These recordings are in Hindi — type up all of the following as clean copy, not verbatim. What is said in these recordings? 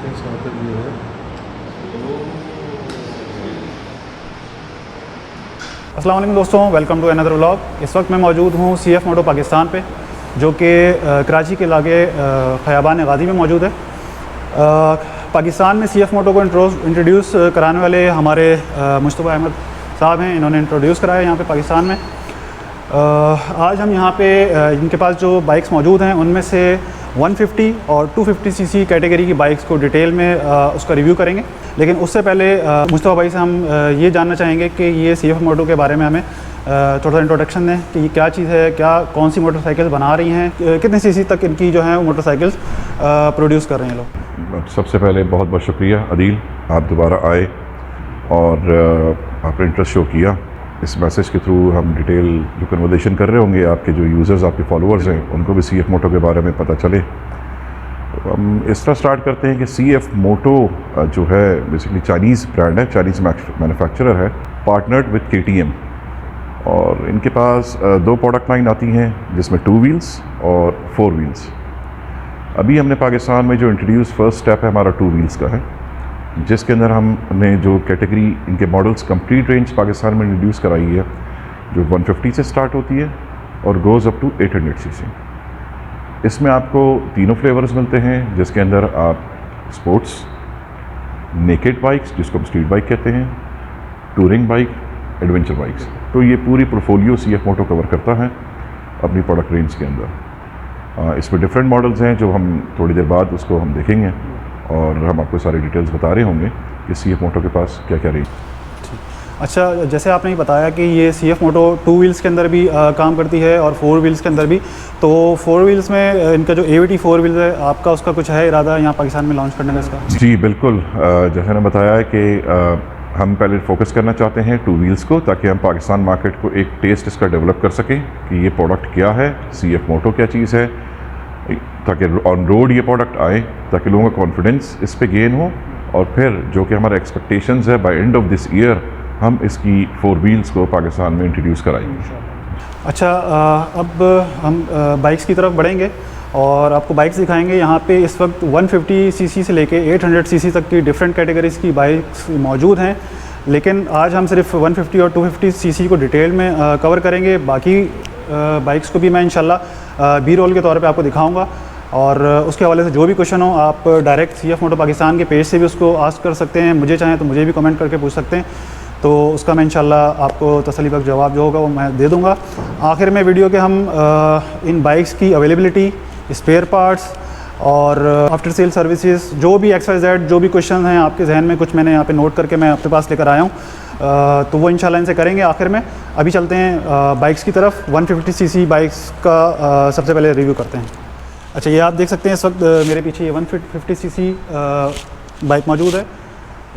सेकंड स्टार्टर ये है। अस्सलाम वालेकुम दोस्तों, वेलकम टू अनदर व्लॉग। इस वक्त मैं मौजूद हूँ CF मोटो पाकिस्तान पे, जो कि कराची के लागे ख़याबान गाज़ी में मौजूद है। पाकिस्तान में CF मोटो को इंट्रोड्यूस कराने वाले हमारे मुस्तफ़ा अहमद साहब हैं। इन्होंने इंट्रोड्यूस कराया यहाँ पे पाकिस्तान में। आज हम यहाँ पे इनके पास जो बाइक्स मौजूद हैं उनमें से 150 और 250 सीसी कैटेगरी की बाइक्स को डिटेल में उसका रिव्यू करेंगे। लेकिन उससे पहले मुस्तफ़ा भाई से हम ये जानना चाहेंगे कि ये CF मोटो के बारे में हमें थोड़ा सा इंट्रोडक्शन दें कि ये क्या चीज़ है, क्या कौन सी मोटरसाइकिल बना रही हैं, कितने सीसी तक इनकी जो है मोटरसाइकिल्स प्रोड्यूस कर रहे हैं लोग। सबसे पहले बहुत बहुत शुक्रिया अदील, आप दोबारा आए और आपने इंटरेस्ट शो किया। इस मैसेज के थ्रू हम डिटेल जो कन्वर्सेशन कर रहे होंगे, आपके जो यूज़र्स, आपके फॉलोअर्स हैं, उनको भी CF मोटो के बारे में पता चले। तो हम इस तरह स्टार्ट करते हैं कि CF मोटो जो है बेसिकली चाइनीज़ ब्रांड है, चाइनीज़ मैन्युफैक्चरर है, पार्टनर्ड विद KTM। और इनके पास दो प्रोडक्ट लाइन आती हैं जिसमें 2 व्हील्स और 4 व्हील्स। अभी हमने पाकिस्तान में जो इंट्रोड्यूस फर्स्ट स्टेप है हमारा 2 व्हील्स का है, जिसके अंदर हमने जो कैटेगरी इनके मॉडल्स कंप्लीट रेंज पाकिस्तान में इंट्रोड्यूस कराई है, जो 150 से स्टार्ट होती है और गोज़ अप टू 800 सीसी। इसमें आपको तीनों फ्लेवर्स मिलते हैं, जिसके अंदर आप स्पोर्ट्स, नेकेड बाइक्स जिसको हम स्ट्रीट बाइक कहते हैं, टूरिंग बाइक, एडवेंचर बाइक्स, तो ये पूरी पोर्टफोलियो CF मोटो कवर करता है अपनी प्रोडक्ट रेंज के अंदर। इसमें डिफरेंट मॉडल्स हैं जो हम थोड़ी देर बाद उसको हम देखेंगे और हम आपको सारी डिटेल्स बता रहे होंगे कि CF मोटो के पास क्या क्या रेंज। अच्छा, जैसे आपने बताया कि ये CF मोटो 2 व्हील्स के अंदर भी काम करती है और 4 व्हील्स के अंदर भी, तो 4 व्हील्स में इनका जो AVT 4 व्हील्स है, आपका उसका कुछ है इरादा यहाँ पाकिस्तान में लॉन्च करने का इसका? जी बिल्कुल, जैसे मैंने बताया है कि हम पहले फोकस करना चाहते हैं 2 व्हील्स को, ताकि हम पाकिस्तान मार्केट को एक टेस्ट इसका डेवलप कर सकें कि ये प्रोडक्ट क्या है, CF मोटो क्या चीज़ है, ताकि ऑन रोड ये प्रोडक्ट आए, ताकि लोगों का कॉन्फिडेंस इस पे गेन हो। और फिर जो कि हमारा एक्सपेक्टेशंस है, by end of this year हम इसकी 4 व्हील्स को पाकिस्तान में इंट्रोड्यूस कराएंगे। अच्छा, अब हम बाइक्स की तरफ बढ़ेंगे और आपको बाइक्स दिखाएंगे। यहाँ पे इस वक्त 150 सीसी से लेके 800 सीसी तक की डिफरेंट कैटेगरीज की बाइक्स मौजूद हैं, लेकिन आज हम सिर्फ 150 और 250 सीसी को डिटेल में कवर करेंगे। बाकी बाइक्स को भी मैं इंशाल्लाह बी रोल के तौर पे आपको दिखाऊंगा, और उसके हवाले से जो भी क्वेश्चन हो आप डायरेक्ट CF मोटो पाकिस्तान के पेज से भी उसको आस्क कर सकते हैं। मुझे चाहें तो मुझे भी कमेंट करके पूछ सकते हैं, तो उसका मैं इंशाल्लाह आपको तसल्लीबख्श जवाब जो होगा वो मैं दे दूंगा। आखिर में वीडियो के हम इन बाइक्स की अवेलेबिलिटी, स्पेयर पार्ट्स और आफ्टर सेल सर्विसेज, जो भी XYZ जो भी क्वेश्चन हैं आपके जहन में, कुछ मैंने यहाँ पे नोट करके मैं आपके पास लेकर आया हूँ, तो वो इंशाल्लाह इनसे करेंगे आखिर में। अभी चलते हैं बाइक्स की तरफ। 150 सीसी बाइक्स का सबसे पहले रिव्यू करते हैं। अच्छा, ये आप देख सकते हैं इस वक्त मेरे पीछे ये 150 सीसी बाइक मौजूद है।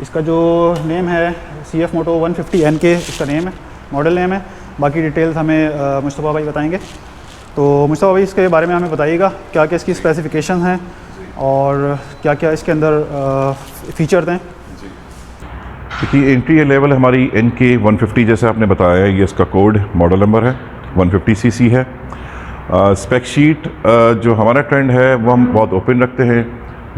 इसका जो नेम है CF मोटो 150 NK इसका नेम है, मॉडल नेम है। बाकी डिटेल्स हमें मुस्तफ़ा भाई बताएंगे। तो मुस्तफ़ा भाई, इसके बारे में हमें बताइएगा क्या क्या इसकी स्पेसिफिकेशन हैं और क्या क्या इसके अंदर फ़ीचर्स हैं। देखिए, एंट्री लेवल हमारी NK 150 जैसे आपने बताया, ये इसका कोड मॉडल नंबर है, 150 सीसी है। स्पेक शीट जो हमारा ट्रेंड है वो हम बहुत ओपन रखते हैं।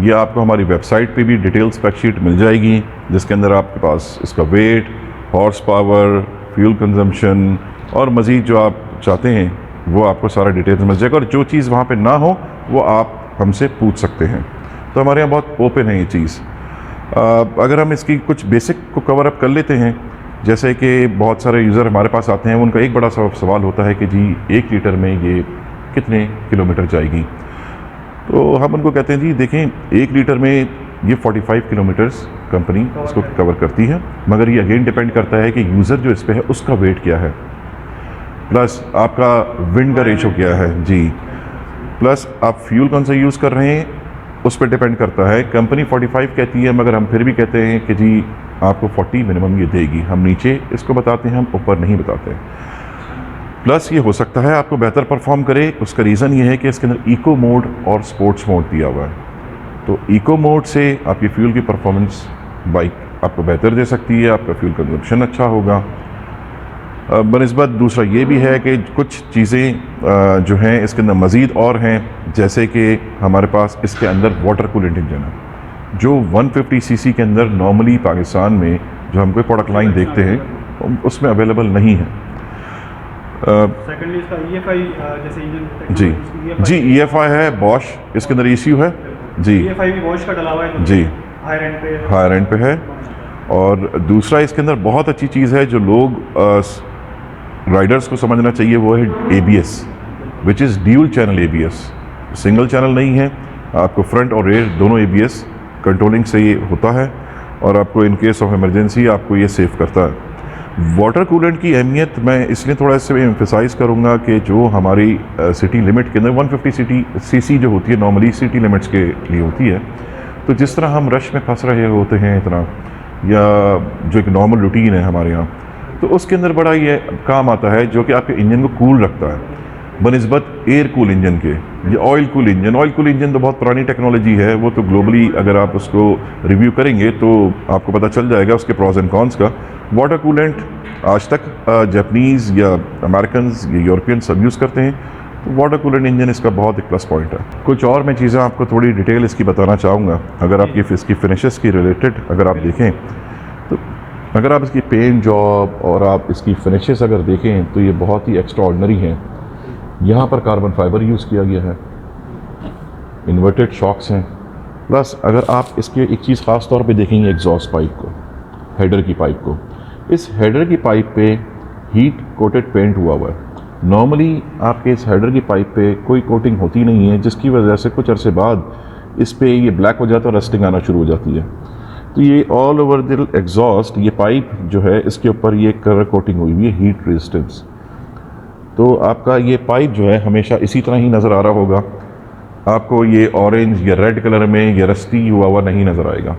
ये आपको हमारी वेबसाइट पे भी डिटेल स्पेक शीट मिल जाएगी, जिसके अंदर आपके पास इसका weight, horse power, fuel consumption और मज़ीद जो आप चाहते हैं वो आपको सारा डिटेल्स मिल जाएगा। और जो चीज़ वहाँ पे ना हो वो आप हमसे पूछ सकते हैं। तो हमारे यहाँ बहुत ओपन है ये चीज़। अगर हम इसकी कुछ बेसिक को कवर अप कर लेते हैं, जैसे कि बहुत सारे यूज़र हमारे पास आते हैं, उनका एक बड़ा सवाल होता है कि जी 1 लीटर में ये कितने किलोमीटर जाएगी। तो हम उनको कहते हैं जी देखें, 1 लीटर में ये 45 किलोमीटर्स कंपनी इसको कवर करती है, मगर ये अगेन डिपेंड करता है कि यूज़र जो इस पे है उसका वेट क्या है, प्लस आपका विंड का रेशो क्या है जी, प्लस आप फ्यूल कौन सा यूज़ कर रहे हैं उस पर डिपेंड करता है। कंपनी 45 कहती है, मगर हम फिर भी कहते हैं कि जी आपको 40 मिनिमम ये देगी। हम नीचे इसको बताते हैं, हम ऊपर नहीं बताते। प्लस ये हो सकता है आपको बेहतर परफॉर्म करे, उसका रीज़न ये है कि इसके अंदर इको मोड और स्पोर्ट्स मोड दिया हुआ है। तो इको मोड से आपकी फ्यूल की परफॉर्मेंस बाइक आपको बेहतर दे सकती है, आपका फ्यूल कंजप्शन अच्छा होगा। बनस्बत दूसरा ये भी है कि कुछ चीज़ें जो हैं इसके अंदर मज़ीद और हैं, जैसे कि हमारे पास इसके अंदर वाटर कूलेंट इंजन है, जो 150 सीसी के अंदर नॉर्मली पाकिस्तान में जो हम कोई प्रोडक्ट लाइन देखते हैं उसमें अवेलेबल नहीं है। सेकेंडली इसका EFI जैसे इंजन जी जी EFI है, बॉश इसके अंदर ECU है जी, EFI भी बॉश का डला हुआ है जी, हायर एंड पे है। और दूसरा इसके अंदर बहुत अच्छी चीज़ है जो लोग राइडर्स को समझना चाहिए, वो है ABS, which is dual channel ABS। Single channel नहीं है, आपको फ्रंट और रेयर दोनों ABS कंट्रोलिंग से ये होता है और आपको इन केस ऑफ इमरजेंसी आपको ये सेव करता है। वाटर कूलेंट की अहमियत मैं इसलिए थोड़ा इससे एम्फेसाइज करूँगा कि जो हमारी सिटी लिमिट के अंदर 150 सीसी जो होती है नॉर्मली सिटी लिमिट्स के लिए होती है, तो जिस तरह हम रश में फंस रहे होते हैं इतना, या जो एक नॉर्मल रूटीन है हमारे यहाँ, तो उसके अंदर बड़ा ये काम आता है जो कि आपके इंजन को कूल रखता है बनिस्बत एयर कूल इंजन के। ये ऑयल कूल इंजन तो बहुत पुरानी टेक्नोलॉजी है, वो तो ग्लोबली अगर आप उसको रिव्यू करेंगे तो आपको पता चल जाएगा उसके प्रॉज एंड कॉन्स का। वाटर कूलेंट आज तक जापानीज़ या अमेरिकन या यूरोपियन सब यूज़ करते हैं, तो वाटर कूलेंट इंजन इसका बहुत एक प्लस पॉइंट है। कुछ और मैं चीज़ें आपको थोड़ी डिटेल इसकी बताना चाहूँगा। अगर आपकी इसकी फिनिशेस की रिलेटेड अगर आप देखें, तो अगर आप इसकी पेंट जॉब और आप इसकी फिनिशेस अगर देखें तो ये बहुत ही एक्स्ट्राऑर्डिनरी हैं। यहाँ पर कार्बन फाइबर यूज़ किया गया है, इन्वर्टेड शॉक्स हैं, प्लस अगर आप इसके एक चीज़ ख़ास तौर पे देखेंगे एग्जॉस्ट पाइप को, हेडर की पाइप को, इस हेडर की पाइप पे हीट कोटेड पेंट हुआ हुआ है। नॉर्मली आपके इस हेडर की पाइप पे कोई कोटिंग होती नहीं है, जिसकी वजह से कुछ अरसे बाद इस पे ये ब्लैक हो जाता है और रस्टिंग आना शुरू हो जाती है। तो ये ऑल ओवर द एग्जॉस्ट ये पाइप जो है इसके ऊपर ये कलर कोटिंग हुई हुई है, हीट रेजिस्टेंस। तो आपका ये पाइप जो है हमेशा इसी तरह ही नज़र आ रहा होगा, आपको ये ऑरेंज या रेड कलर में या रस्टी हुआ नहीं नज़र आएगा।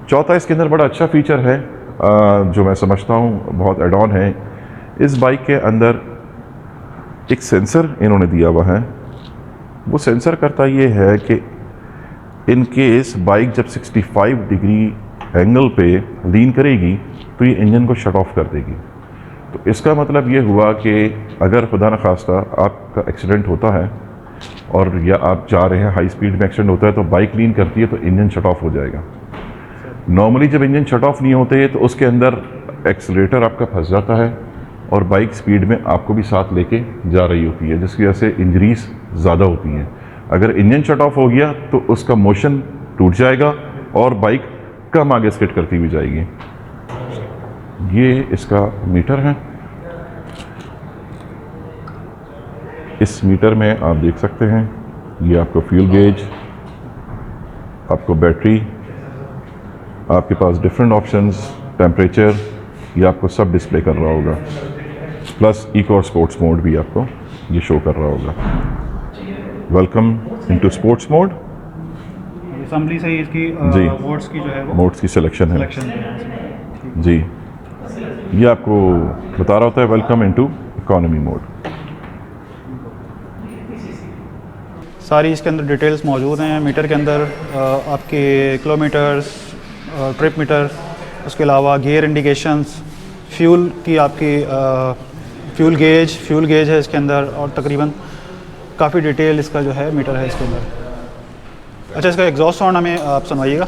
चौथा इसके अंदर बड़ा अच्छा फीचर है जो मैं समझता हूँ बहुत एड ऑन है, इस बाइक के अंदर एक सेंसर इन्होंने दिया हुआ है। वो सेंसर करता ये है कि इन केस बाइक जब 65 डिग्री एंगल पे लीन करेगी तो ये इंजन को शट ऑफ कर देगी। तो इसका मतलब ये हुआ कि अगर खुदा न खास्ता आपका एक्सीडेंट होता है और या आप जा रहे हैं हाई स्पीड में एक्सीडेंट होता है तो बाइक लीन करती है तो इंजन शट ऑफ हो जाएगा। नॉर्मली जब इंजन शट ऑफ नहीं होते तो उसके अंदर एक्सीलरेटर आपका फंस जाता है और बाइक स्पीड में आपको भी साथ लेके जा रही होती है, जिसकी वजह से इंजरीज ज़्यादा होती हैं। अगर इंजन शट ऑफ हो गया तो उसका मोशन टूट जाएगा और बाइक कम आगे स्किड करती हुई जाएगी। ये इसका मीटर है, इस मीटर में आप देख सकते हैं ये आपको फ्यूल गेज, आपको बैटरी, आपके पास डिफरेंट ऑप्शंस, टेम्परेचर, ये आपको सब डिस्प्ले कर रहा होगा, प्लस इको और स्पोर्ट्स मोड भी आपको ये शो कर रहा होगा। Welcome into sports mode. Assembly से ही इसकी जी मोड्स की जो है वो मोड्स की सिलेक्शन है जी, ये आपको बता रहा होता है वेलकम इनटू इकोनॉमी मोड। सारी इसके अंदर डिटेल्स मौजूद हैं मीटर के अंदर, आपके किलोमीटर्स, ट्रिप मीटर, उसके अलावा गियर इंडिकेशंस, फ्यूल की आपकी फ्यूल गेज है इसके अंदर, और तकरीबन काफ़ी डिटेल इसका जो है मीटर है इसके अंदर। अच्छा, इसका एग्जॉस्ट साउंड हमें आप सुनवाइएगा।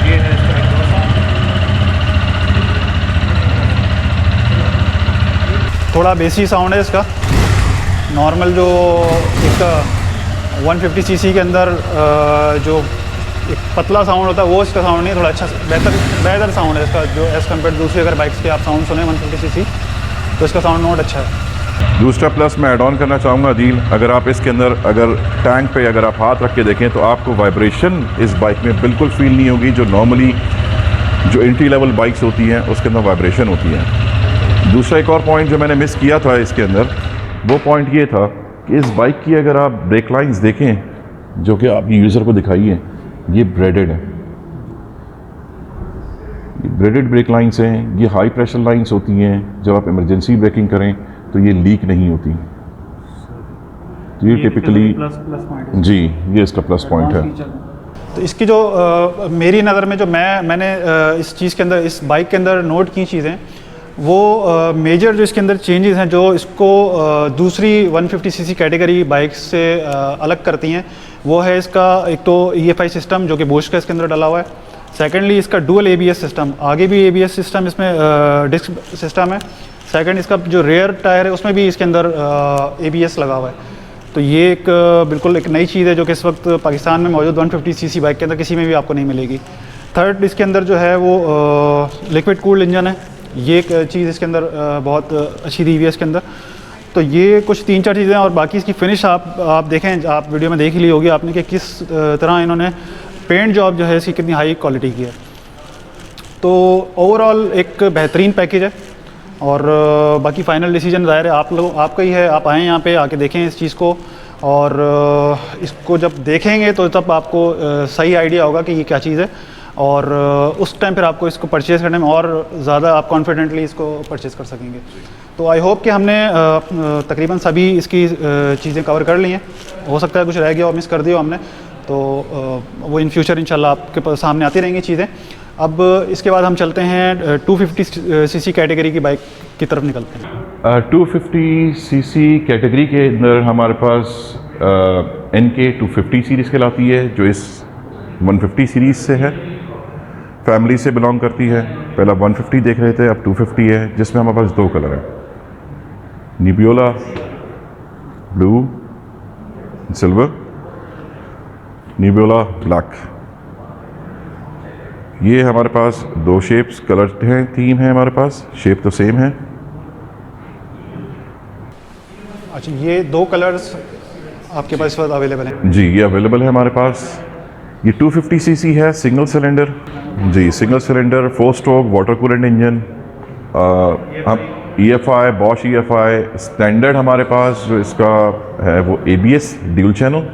ये है इसका एग्जॉस्ट साउंड, थोड़ा बेसी साउंड है इसका। नॉर्मल जो इसका 150 सीसी के अंदर जो एक पतला साउंड होता है वो इसका साउंड नहीं, थोड़ा अच्छा बेहतर साउंड है इसका, जो एज़ कम्पेयर दूसरी अगर बाइक्स के आप साउंड सुने 150 सीसी तो इसका साउंड नोट अच्छा है। दूसरा प्लस मैं ऐड ऑन करना चाहूँगा अदील, अगर आप इसके अंदर अगर टैंक पे अगर आप हाथ रख के देखें तो आपको वाइब्रेशन इस बाइक में बिल्कुल फील नहीं होगी, जो नॉर्मली जो एंट्री लेवल बाइक्स होती हैं उसके अंदर वाइब्रेशन होती है। दूसरा एक और पॉइंट जो मैंने मिस किया था इसके अंदर, वो पॉइंट ये था कि इस बाइक की अगर आप ब्रेक लाइन्स देखें जो कि आपकी यूज़र को दिखाई है, ये ब्रेडेड है, ब्रेडेड ब्रेक लाइन्स हैं। ये हाई प्रेशर लाइन्स होती हैं, जब आप इमरजेंसी ब्रेकिंग करें तो ये लीक नहीं होती। तो ये टिपिकली जी ये इसका प्लस पॉइंट है। तो इसकी जो मेरी नज़र में जो मैंने इस चीज़ के अंदर, इस बाइक के अंदर नोट की चीज़ें, वो मेजर जो इसके अंदर चेंजेस हैं जो इसको दूसरी 150 सीसी कैटेगरी बाइक से अलग करती हैं, वो है इसका एक तो EFI सिस्टम जो कि बोश का इसके अंदर डला हुआ है। सेकेंडली इसका डुअल ABS सिस्टम, आगे भी ABS सिस्टम इसमें डिस्क सिस्टम है। सेकंड इसका जो रेयर टायर है उसमें भी इसके अंदर ABS लगा हुआ है। तो ये एक बिल्कुल एक नई चीज़ है जो कि इस वक्त पाकिस्तान में मौजूद 150 सीसी बाइक के अंदर किसी में भी आपको नहीं मिलेगी। थर्ड इसके अंदर जो है वो लिक्विड कूल्ड इंजन है, ये एक चीज़ इसके अंदर बहुत अच्छी दी हुई है इसके अंदर। तो ये कुछ 3-4 चीज़ें हैं और बाकी इसकी फिनिश आप देखें, आप वीडियो में देख ही ली होगी आपने कि किस तरह इन्होंने पेंट जॉब जो है इसकी कितनी हाई क्वालिटी की है। तो ओवरऑल एक बेहतरीन पैकेज है और बाकी फ़ाइनल डिसीजन ज़ाहिर है आपका ही है। आप आएँ यहाँ पे आके देखें इस चीज़ को और इसको जब देखेंगे तो तब आपको सही आइडिया होगा कि ये क्या चीज़ है और उस टाइम फिर आपको इसको परचेज़ करने में और ज़्यादा आप कॉन्फिडेंटली इसको परचेज़ कर सकेंगे। तो आई होप कि हमने तकरीबन सभी इसकी चीज़ें कवर कर ली हैं। हो सकता है कुछ रह गया और मिस कर दिया हमने, तो वो इन फ्यूचर इंशाल्लाह आपके सामने आती रहेंगी चीज़ें। अब इसके बाद हम चलते हैं 250 सीसी कैटेगरी की बाइक की तरफ निकलते हैं। 250 सीसी कैटेगरी के अंदर हमारे पास NK 250 सीरीज़ कहलाती है, जो इस 150 सीरीज़ से है, फैमिली से बिलोंग करती है। पहला 150 देख रहे थे, अब 250 है, जिसमें हमारे पास 2 कलर हैं, निबियोला ब्लू सिल्वर, निबियोला ब्लैक। ये हमारे पास 2 शेप्स कलर हैं, थीम है हमारे पास, शेप तो सेम है। अच्छा, ये 2 कलर्स आपके पास इस वक्त अवेलेबल हैं? जी, ये अवेलेबल है हमारे पास। ये 250 सीसी है, सिंगल सिलेंडर। जी, single cylinder 4 stroke water coolant engine. हम EFI बॉश EFI स्टैंडर्ड हमारे पास जो इसका है वो ABS dual channel,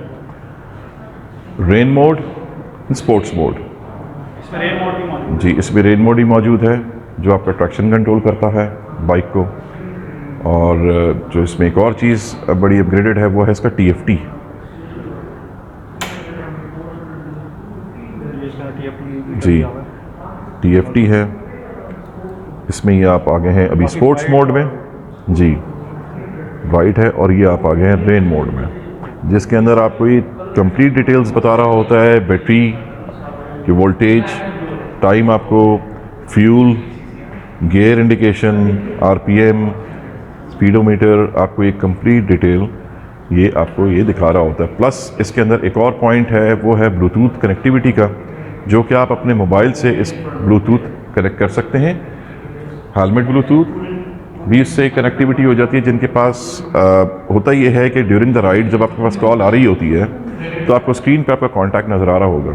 rain mode, sports mode. इसमें रेन मोड भी मौजूद? जी, इसमें रेन मोड ही मौजूद है जो आपका ट्रैक्शन कंट्रोल करता है बाइक को। और जो इसमें एक और चीज़ बड़ी अपग्रेडेड है वो है इसका TFT। जी, TFT है इसमें। ये आप आगे हैं अभी स्पोर्ट्स मोड में, जी वाइट है, और ये आप आगे हैं रेन मोड में, जिसके अंदर आपको ये कंप्लीट डिटेल्स बता रहा होता है, बैटरी की वोल्टेज, टाइम, आपको fuel, gear indication, RPM, speedometer, आपको एक कंप्लीट डिटेल ये आपको ये दिखा रहा होता है। प्लस इसके अंदर एक और पॉइंट है, वो है ब्लूटूथ कनेक्टिविटी का, जो कि आप अपने मोबाइल से इस ब्लूटूथ कनेक्ट कर सकते हैं। हेलमेट ब्लूटूथ भी इससे कनेक्टिविटी हो जाती है। जिनके पास होता ये है कि ड्यूरिंग द राइड जब आपके पास कॉल आ रही होती है तो आपको स्क्रीन पे आपका कांटेक्ट नज़र आ रहा होगा,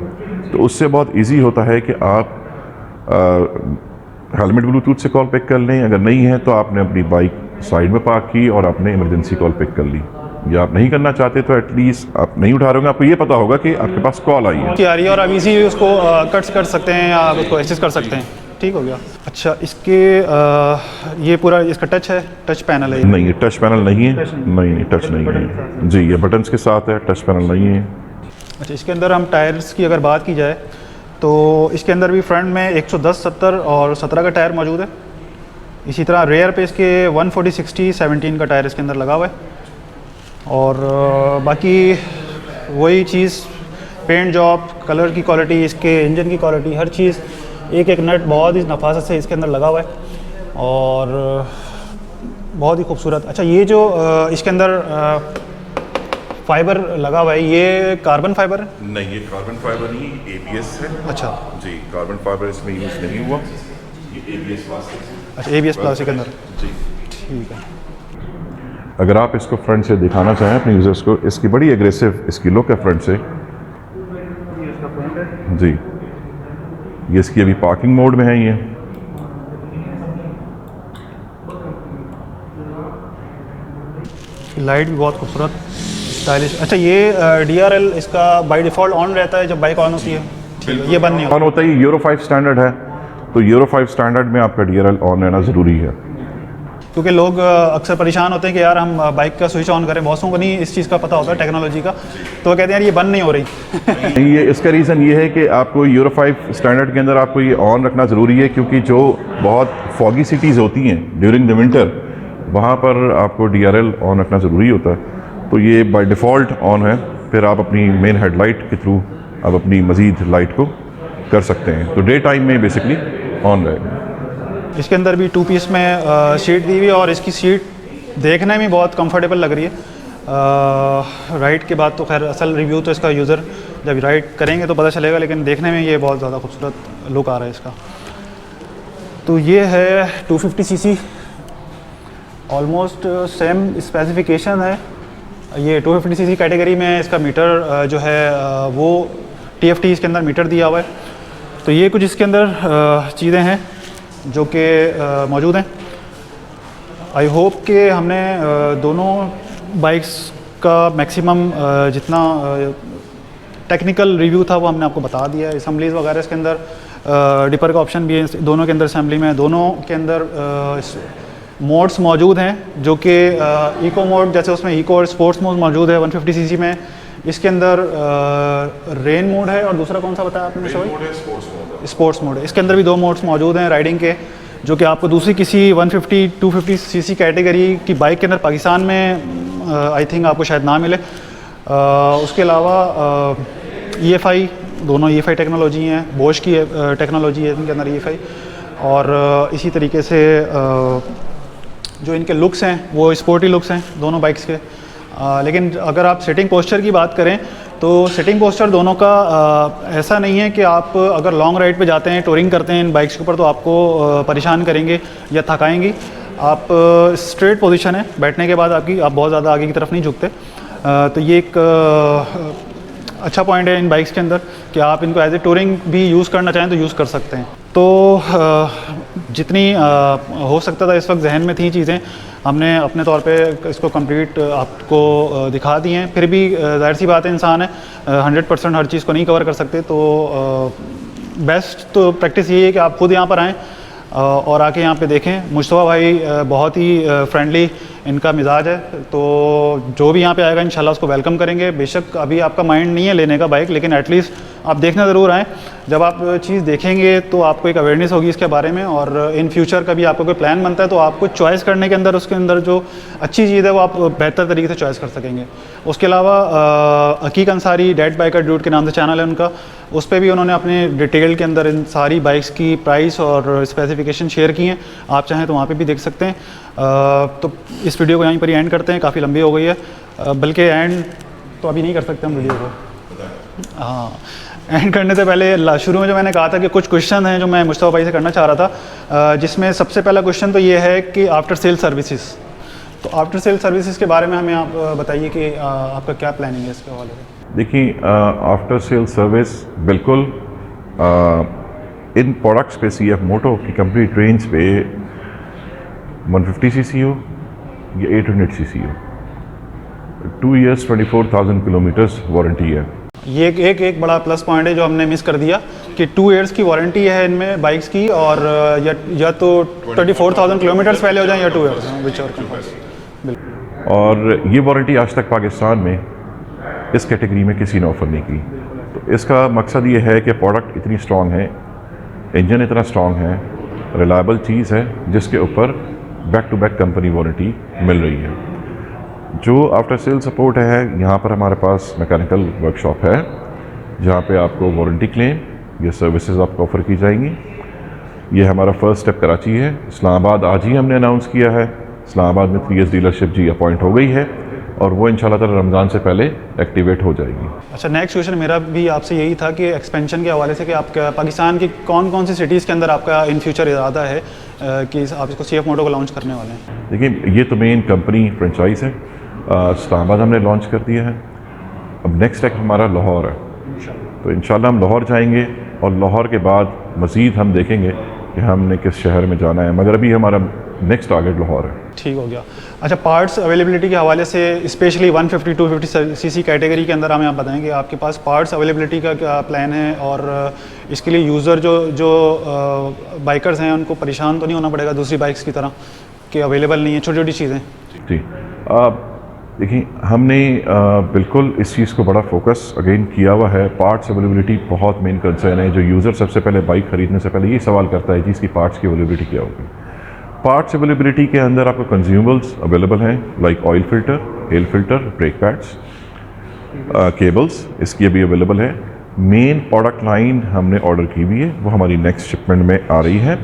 तो उससे बहुत इजी होता है कि आप हेलमेट ब्लूटूथ से कॉल पिक कर लें। अगर नहीं है तो आपने अपनी बाइक साइड में पार्क की और आपने इमरजेंसी कॉल पिक कर ली, या आप नहीं करना चाहते तो एटलीस्ट आप नहीं उठा रहे होंगे, आपको ये पता होगा कि आपके पास कॉल आई है। आ रही है और आप इजी उसको कट्स कर सकते हैं या आप उसको एडजस्ट कर सकते हैं। ठीक हो गया। अच्छा, इसके ये पूरा इसका टच है, टच पैनल है? नहीं, ये टच पैनल नहीं है। नहीं, टच नहीं है जी, ये बटन्स के साथ है, टच पैनल नहीं है। अच्छा, इसके अंदर हम टायर्स की अगर बात की जाए तो इसके अंदर भी फ्रंट में 110, 70 और 17 का टायर मौजूद है। इसी तरह रेयर पे इसके 140, 60, 17 का टायर इसके अंदर लगा हुआ है। और बाकी वही चीज़, पेंट जॉब, कलर की क्वालिटी, इसके इंजन की क्वालिटी, हर चीज़, एक एक नट बहुत ही नफासत से इसके अंदर लगा हुआ है और बहुत ही खूबसूरत। अच्छा, ये जो इसके अंदर फाइबर लगा हुआ है, ये कार्बन फाइबर है? नहीं, ये कार्बन फाइबर नहीं, ABS है। अच्छा जी, कार्बन फाइबर इसमें यूज़ नहीं हुआ, ये ABS प्लास्टिक है। अच्छा, ABS प्लास्टिक के अंदर, जी ठीक है। अगर आप इसको फ्रंट से दिखाना चाहें अपने यूज़र्स को, इसकी बड़ी एग्रेसिव इसकी लुक है फ्रंट से। जी, ये इसकी अभी पार्किंग मोड में है। ये लाइट भी बहुत खूबसूरत, स्टाइलिश। अच्छा, ये DRL इसका बाय डिफ़ॉल्ट ऑन रहता है जब बाइक ऑन होती है? ठीक है, ये बंद नहीं ऑन होता है। यूरो 5 स्टैंडर्ड है, तो यूरो 5 स्टैंडर्ड में आपका DRL ऑन रहना ज़रूरी है। क्योंकि लोग अक्सर परेशान होते हैं कि यार हम बाइक का स्विच ऑन करें, बहुत को नहीं इस चीज़ का पता होता है टेक्नोलॉजी का, तो वो कहते हैं यार ये बंद नहीं हो रही। ये इसका रीज़न ये है कि आपको यूरो 5 स्टैंडर्ड के अंदर आपको ये ऑन रखना ज़रूरी है, क्योंकि जो बहुत फॉगी सिटीज़ होती हैं ड्यूरिंग द विंटर, वहाँ पर आपको DRL ऑन रखना ज़रूरी होता है। तो ये बाय डिफ़ॉल्ट ऑन है, फिर आप अपनी मेन हेडलाइट के थ्रू आप अपनी मज़ीद लाइट को कर सकते हैं। तो डे टाइम में बेसिकली ऑन रहेगा। इसके अंदर भी 2 पीस में सीट दी हुई है और इसकी सीट देखने में बहुत कंफर्टेबल लग रही है। राइड के बाद तो खैर असल रिव्यू तो इसका यूज़र जब राइड करेंगे तो पता चलेगा, लेकिन देखने में ये बहुत ज़्यादा खूबसूरत लुक आ रहा है इसका। तो ये है 250 सीसी, ऑलमोस्ट सेम स्पेसिफिकेशन है। ये 250 सीसी कैटेगरी में इसका मीटर जो है वो TFT इसके अंदर मीटर दिया हुआ है। तो ये कुछ इसके अंदर चीज़ें हैं जो कि मौजूद हैं। आई होप कि हमने दोनों बाइक्स का मैक्सिमम जितना टेक्निकल रिव्यू था वो हमने आपको बता दिया है। असम्बलीज़ वगैरह इसके अंदर डिपर का ऑप्शन भी है दोनों के अंदर असेंबली में। दोनों के अंदर मोड्स मौजूद हैं जो कि इको मोड, जैसे उसमें इको और स्पोर्ट्स मोड मौजूद है 150 सीसी में। इसके अंदर रेन मोड है और दूसरा कौन सा बताया आपने? स्पोर्ट्स मोड है। इसके अंदर भी 2 मोड्स मौजूद हैं राइडिंग के, जो कि आपको दूसरी किसी 150-250 सीसी कैटेगरी की बाइक के अंदर पाकिस्तान में आई थिंक आपको शायद ना मिले। उसके अलावा EFI, दोनों EFI टेक्नोलॉजी हैं, बोश की टेक्नोलॉजी है इनके अंदर EFI। और इसी तरीके से जो इनके लुक्स हैं वो स्पोर्टी लुक्स हैं दोनों बाइक्स के। लेकिन अगर आप सिटिंग पोस्चर की बात करें तो सिटिंग पोस्चर दोनों का ऐसा नहीं है कि आप अगर लॉन्ग राइड पे जाते हैं, टूरिंग करते हैं इन बाइक्स के ऊपर, तो आपको परेशान करेंगे या थकाएंगी। आप स्ट्रेट पोजीशन है बैठने के बाद आपकी, आप बहुत ज़्यादा आगे की तरफ नहीं झुकते। तो ये एक अच्छा पॉइंट है इन बाइक्स के अंदर कि आप इनको एज ए टूरिंग भी यूज़ करना चाहें तो यूज़ कर सकते हैं। तो जितनी हो सकता था इस वक्त जहन में थी चीज़ें, हमने अपने तौर पे इसको कंप्लीट आपको दिखा दी हैं। फिर भी जाहिर सी बात है, इंसान है, 100% हर चीज़ को नहीं कवर कर सकते। तो बेस्ट तो प्रैक्टिस यही है कि आप खुद यहाँ पर आएँ और आके यहाँ पे देखें। मुस्तफ़ा भाई बहुत ही फ्रेंडली इनका मिजाज है, तो जो भी यहाँ पे आएगा इंशाल्लाह उसको वेलकम करेंगे। बेशक अभी आपका माइंड नहीं है लेने का बाइक, लेकिन एटलीस्ट आप देखना ज़रूर आएँ। जब आप चीज़ देखेंगे तो आपको एक अवेयरनेस होगी इसके बारे में, और इन फ्यूचर का भी आपको कोई प्लान बनता है तो आपको चॉइस करने के अंदर उसके अंदर जो अच्छी चीज़ है वो आप बेहतर तरीके से चॉइस कर सकेंगे। उसके अलावा अकीक अंसारी डेड बाइकर ड्यूड के नाम से चैनल है उनका, उस पर भी उन्होंने अपने डिटेल के अंदर इन सारी बाइक्स की प्राइस और स्पेसिफिकेशन शेयर की हैं। आप चाहें तो वहाँ पे भी देख सकते हैं। तो इस वीडियो को यहीं पर ही एंड करते हैं, काफ़ी लंबी हो गई है, बल्कि एंड तो अभी नहीं कर सकते हम वीडियो को। हाँ, एंड करने से पहले शुरू में जो मैंने कहा था कि कुछ क्वेश्चन हैं जो मैं मुस्तफ़ा भाई से करना चाह रहा था, जिसमें सबसे पहला क्वेश्चन तो ये है कि आफ्टर सेल सर्विसेज। तो आफ्टर सेल सर्विसेज के बारे में हमें आप बताइए कि आपका क्या प्लानिंग है इसके हवाले से। देखिए, आफ्टर सेल सर्विस बिल्कुल इन प्रोडक्ट्स पे CF मोटो की कंप्लीट रेंज पे 150 सीसी हो या 800 सीसी हो, 2 years 24,000 किलोमीटर्स वारंटी है। ये एक बड़ा प्लस पॉइंट है जो हमने मिस कर दिया कि 2 years की वारंटी है इनमें बाइक्स की, और या तो 24,000 किलोमीटर्स पहले हो जाए या 2 years, विच और। और ये वारंटी आज तक पाकिस्तान में इस कैटेगरी में किसी ने ऑफ़र नहीं की। तो इसका मकसद ये है कि प्रोडक्ट इतनी स्ट्रॉन्ग है, इंजन इतना स्ट्रॉन्ग है, रिलायबल चीज़ है, जिसके ऊपर back to back company warranty मिल रही है। जो आफ्टर सेल सपोर्ट है, यहाँ पर हमारे पास मैकेनिकल वर्कशॉप है जहाँ पे आपको वारंटी क्लेम ये सर्विसेज आपको ऑफ़र की जाएंगी। ये हमारा फर्स्ट स्टेप कराची है। इस्लामाबाद आज ही हमने अनाउंस किया है, इस्लामाबाद में 3S डीलरशिप जी अपॉइंट हो गई है और वो इंशाल्लाह ताला रमज़ान से पहले एक्टिवेट हो जाएगी। अच्छा, नेक्स्ट क्वेश्चन मेरा भी आपसे यही था कि एक्सपेंशन के हवाले से कि आपका पाकिस्तान की कौन कौन सी सिटीज़ के अंदर आपका इन फ्यूचर इरादा है कि आप इसको CF मोटो को लॉन्च करने वाले हैं। देखिए, ये तो मेन कंपनी फ्रेंचाइज है। इस्लामाबाद हमने लॉन्च कर दिया है। अब नेक्स्ट स्टेप हमारा लाहौर है, तो इंशाल्लाह हम लाहौर जाएंगे और लाहौर के बाद मज़ीद हम देखेंगे कि हमने किस शहर में जाना है, मगर अभी हमारा नेक्स्ट टारगेट लाहौर है। ठीक हो गया। अच्छा, पार्ट्स अवेलेबिलिटी के हवाले से स्पेशली 150-250 सीसी कैटेगरी के अंदर हमें आप बताएंगे आपके पास पार्ट्स अवेलेबिलिटी का क्या प्लान है, और इसके लिए यूज़र जो बाइकर्स हैं उनको परेशान तो नहीं होना पड़ेगा दूसरी बाइक्स की तरह? कि अवेलेबल नहीं है, छोटी छोटी चीज़ें? जी, देखिए हमने बिल्कुल इस चीज़ को बड़ा फोकस अगेन किया हुआ है। पार्ट्स अवेलेबिलिटी बहुत मेन कंसर्न है। जो यूज़र सबसे पहले बाइक ख़रीदने से पहले ये सवाल करता है कि इसकी पार्ट्स की अवेलेबिलिटी क्या होगी। पार्ट्स अवेलेबिलिटी के अंदर आपको कंज्यूमेबल्स अवेलेबल हैं, like oil filter, air filter, brake pads, cables, इसकी अभी अवेलेबल है। मेन प्रोडक्ट लाइन हमने ऑर्डर की हुई है, वो हमारी नेक्स्ट शिपमेंट में आ रही है।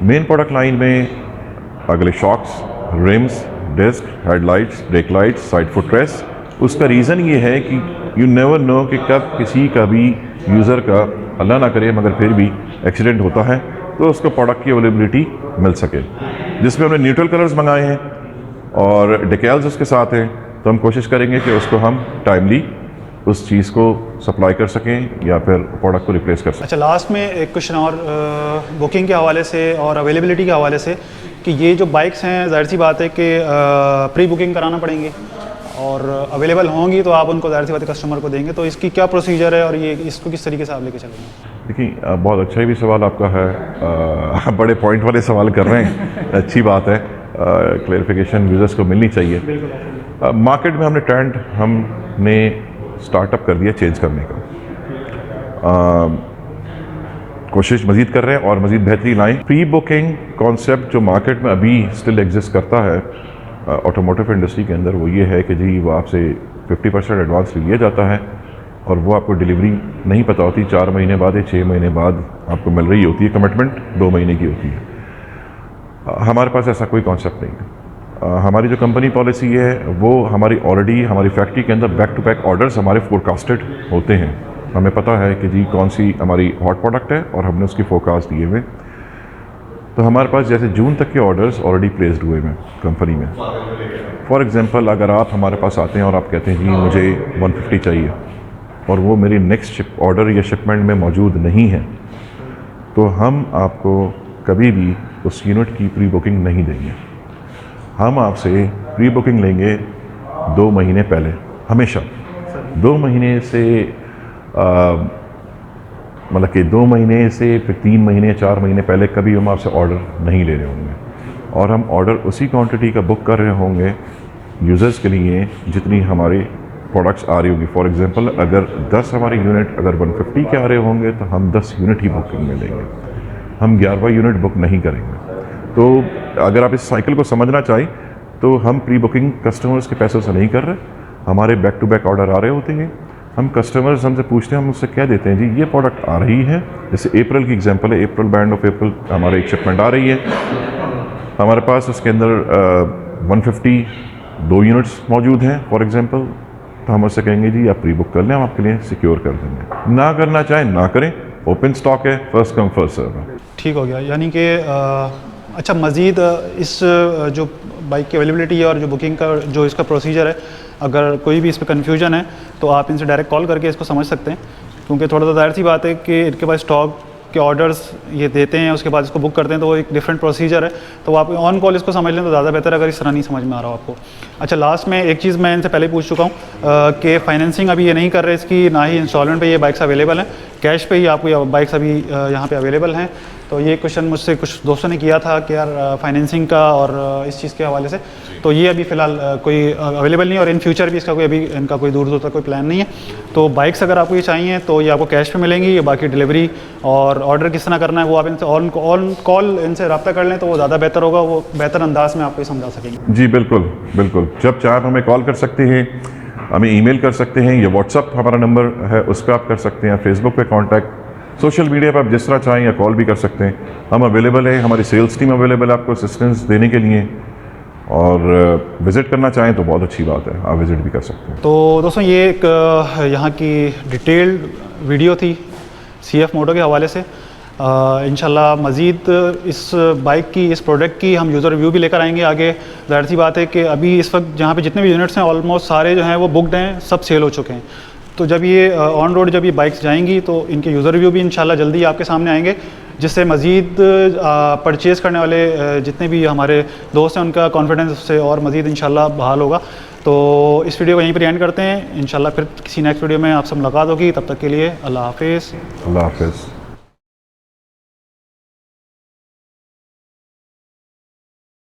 मेन प्रोडक्ट लाइन में अगले shocks, rims, disc, headlights, brake lights, side foot rest. उसका रीज़न ये है कि यू नेवर नो कि कब किसी का भी यूज़र का, अल्लाह ना करे मगर फिर भी एक्सीडेंट होता है, तो उसको प्रोडक्ट की अवेलेबिलिटी मिल सके। जिसमें हमने न्यूट्रल कलर्स मंगाए हैं और डिकैल्स उसके साथ हैं, तो हम कोशिश करेंगे कि उसको हम टाइमली उस चीज़ को सप्लाई कर सकें या फिर प्रोडक्ट को रिप्लेस कर सकें। अच्छा, लास्ट में एक क्वेश्चन और बुकिंग के हवाले से और अवेलेबिलिटी के हवाले से कि ये जो बाइक्स हैं ज़ाहिर सी बात है कि प्री बुकिंग कराना पड़ेंगी और अवेलेबल होंगी तो आप उनको ज़ाहिर सी बात है कस्टमर को देंगे, तो इसकी क्या प्रोसीजर है और ये इसको किस तरीके से आप लेके चलेंगे? देखिए बहुत अच्छा भी सवाल आपका है, बड़े पॉइंट वाले सवाल कर रहे हैं, अच्छी बात है, क्लैरिफिकेशन यूज़र्स को मिलनी चाहिए। मार्केट में हमने ट्रेंड हमने स्टार्टअप कर दिया चेंज करने का, कोशिश मज़ीद कर रहे हैं और मज़ीद बेहतरी लाएँ। प्री बुकिंग कॉन्सेप्ट जो मार्केट में अभी स्टिल एग्जिस्ट करता है ऑटोमोटिव इंडस्ट्री के अंदर, वो ये है कि जी वो आपसे 50% एडवांस लिया जाता है और वो आपको डिलीवरी नहीं पता होती, 4 महीने बाद या 6 महीने बाद आपको मिल रही होती है, कमिटमेंट 2 महीने की होती है। हमारे पास ऐसा कोई कॉन्सेप्ट नहीं है। हमारी जो कंपनी पॉलिसी है वो हमारी ऑलरेडी हमारी फैक्ट्री के अंदर बैक टू बैक ऑर्डर्स हमारे फोरकास्टेड होते हैं। हमें पता है कि जी कौन सी हमारी हॉट प्रोडक्ट है और हमने उसकी फोरकास्ट दिए हुए, तो हमारे पास जैसे जून तक के ऑर्डर्स ऑलरेडी प्लेस्ड हुए हैं कंपनी में। फॉर एग्जांपल अगर आप हमारे पास आते हैं और आप कहते हैं जी मुझे 150 चाहिए और वो मेरी नेक्स्ट ऑर्डर या शिपमेंट में मौजूद नहीं है, तो हम आपको कभी भी उस यूनिट की प्री बुकिंग नहीं देंगे। हम आपसे प्री बुकिंग लेंगे 2 महीने पहले, हमेशा 2 महीने से मतलब कि 2 महीने से फिर 3 महीने 4 महीने पहले कभी हम आपसे ऑर्डर नहीं ले रहे होंगे और हम ऑर्डर उसी क्वांटिटी का बुक कर रहे होंगे यूज़र्स के लिए जितनी हमारे प्रोडक्ट्स आ रही होगी। फॉर एग्जांपल अगर 10 हमारे यूनिट अगर 150 के आ रहे होंगे तो हम 10 यूनिट ही बुकिंग में लेंगे, हम 11वां यूनिट बुक नहीं करेंगे। तो अगर आप इस साइकिल को समझना चाहें तो हम प्री बुकिंग कस्टमर्स के पैसों से नहीं कर रहे, हमारे बैक टू बैक ऑर्डर आ रहे होते हैं। हम कस्टमर्स हमसे पूछते हैं, हम उससे कह देते हैं जी ये प्रोडक्ट आ रही है, जैसे अप्रैल की एग्जांपल है, अप्रैल बैंड ऑफ अप्रैल हमारे एक शिपमेंट आ रही है, हमारे पास उसके अंदर 150 2 यूनिट्स मौजूद हैं फॉर एग्जांपल, तो हम उससे कहेंगे जी आप प्री बुक कर लें, हम आपके लिए सिक्योर कर देंगे। ना करना चाहें ना करें, ओपन स्टॉक है, फर्स्ट कम फर्स्ट सर्व है। ठीक हो गया, यानी कि अच्छा मज़ीद इस जो बाइक की अवेलेबिलिटी है और जो बुकिंग का जो इसका प्रोसीजर है, अगर कोई भी इस पर कन्फ्यूजन है तो आप इनसे डायरेक्ट कॉल करके इसको समझ सकते हैं, क्योंकि थोड़ा सा जाहिर सी बात है कि इनके पास स्टॉक के ऑर्डर्स ये देते हैं, उसके बाद इसको बुक करते हैं, तो वो एक डिफरेंट प्रोसीजर है, तो आप ऑन कॉल इसको समझ लें तो ज़्यादा बेहतर, अगर इस तरह नहीं समझ में आ रहा हो आपको। अच्छा लास्ट में एक चीज़ मैं इनसे पहले पूछ चुका हूँ कि फाइनेंसिंग अभी ये नहीं कर रहे इसकी, ना ही इंस्टॉलमेंट पे ये बाइक्स अवेलेबल हैं, कैश पे ही आपको ये बाइक्स अभी यहाँ पे अवेलेबल हैं। तो ये क्वेश्चन मुझसे कुछ दोस्तों ने किया था कि यार फाइनेंसिंग का और इस चीज़ के हवाले से, तो ये अभी फ़िलहाल कोई अवेलेबल नहीं और इन फ्यूचर भी इसका कोई अभी इनका कोई दूर दूर तक कोई प्लान नहीं है। तो बाइक्स अगर आपको ये चाहिए तो ये आपको कैश पे मिलेंगी, बाकी डिलीवरी और ऑर्डर किस तरह करना है वो आप इनसे ऑन कॉल इनसे रब्ता कर लें तो वो ज़्यादा बेहतर होगा, वो बेहतर अंदाज में आपको ये समझा सकेंगे। जी बिल्कुल बिल्कुल, जब चाहे आप हमें कॉल कर सकते हैं, हमें ईमेल कर सकते हैं, या व्हाट्सअप हमारा नंबर है उस पर आप कर सकते हैं, फेसबुक पे कांटेक्ट, सोशल मीडिया पर आप जिस तरह चाहें या कॉल भी कर सकते हैं। हम अवेलेबल है, हमारी सेल्स टीम अवेलेबल है आपको असिस्टेंस देने के लिए, और विज़िट करना चाहें तो बहुत अच्छी बात है, आप विज़िट भी कर सकते हैं। तो दोस्तों ये एक यहाँ की डिटेल्ड वीडियो थी CF मोटो के हवाले से। इंशाल्लाह मज़ीद इस बाइक की, इस प्रोडक्ट की हम यूज़र रिव्यू भी लेकर आएंगे आगे। ज़ाहिर सी बात है कि अभी इस वक्त जहाँ पे जितने भी यूनिट्स हैं ऑलमोस्ट सारे जो हैं वो बुकड हैं, सब सेल हो चुके हैं। तो जब ये ऑन रोड जब ये बाइक्स जाएंगी तो इनके यूज़र रिव्यू भी इंशाल्लाह जल्दी आपके सामने आएंगे, जिससे मज़ीद परचेज़ करने वाले जितने भी हमारे दोस्त हैं उनका कॉन्फिडेंस उससे और मज़ीद इंशाल्लाह बहाल होगा। तो इस वीडियो को यहीं पर एंड करते हैं, इंशाल्लाह फिर किसी नेक्स्ट वीडियो में आपसे मुलाकात होगी, तब तक के लिए अल्लाह हाफ़िज़। अल्लाह हाफ़िज़।